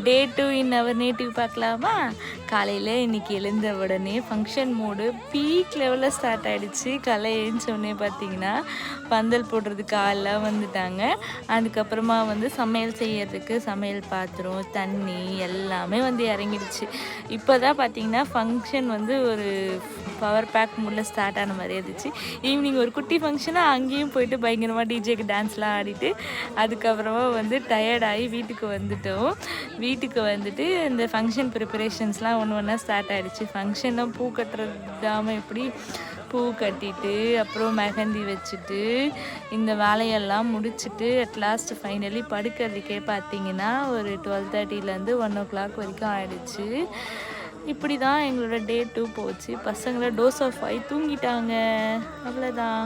Day 2 in our native பார்க்கலாமா? காலையில் இன்றைக்கி எழுந்த உடனே ஃபங்க்ஷன் மோடு பீக் லெவலில் ஸ்டார்ட் ஆகிடுச்சு. காலை எழுந்தோடனே பார்த்தீங்கன்னா பந்தல் போடுறதுக்கு ஆள்லாம் வந்துட்டாங்க. அதுக்கப்புறமா வந்து சமையல் செய்யறதுக்கு சமையல் பாத்திரம், தண்ணி எல்லாமே வந்து இறங்கிடுச்சு. இப்போ தான் பார்த்தீங்கன்னா ஃபங்க்ஷன் வந்து ஒரு பவர் பேக் மூடில் ஸ்டார்ட் ஆன மாதிரி இருந்துச்சு. ஈவினிங் ஒரு குட்டி ஃபங்க்ஷனாக அங்கேயும் போயிட்டு பயங்கரமாக டிஜேக்கு டான்ஸ்லாம் ஆடிட்டு அதுக்கப்புறமா வந்து டயர்டாகி வீட்டுக்கு வந்துட்டோம். வீட்டுக்கு வந்துட்டு இந்த ஃபங்க்ஷன் ப்ரிப்பரேஷன்ஸ்லாம் ஒன்று ஒன்றா ஸ்டார்ட் ஆகிடுச்சு. ஃபங்க்ஷன்லாம் பூ கட்டுறதாமல் எப்படி பூ கட்டிட்டு அப்புறம் மெஹந்தி வச்சுட்டு இந்த வேலையெல்லாம் முடிச்சுட்டு அட்லாஸ்ட் ஃபைனலி படுக்கிறதுக்கே பார்த்தீங்கன்னா ஒரு 12:30லேருந்து 1 o'clock வரைக்கும் ஆகிடுச்சு. இப்படி தான் எங்களோட டே 2 போச்சு. பசங்களை டோஸ் ஆஃப் ஆகி தூங்கிட்டாங்க. அவ்வளோதான்.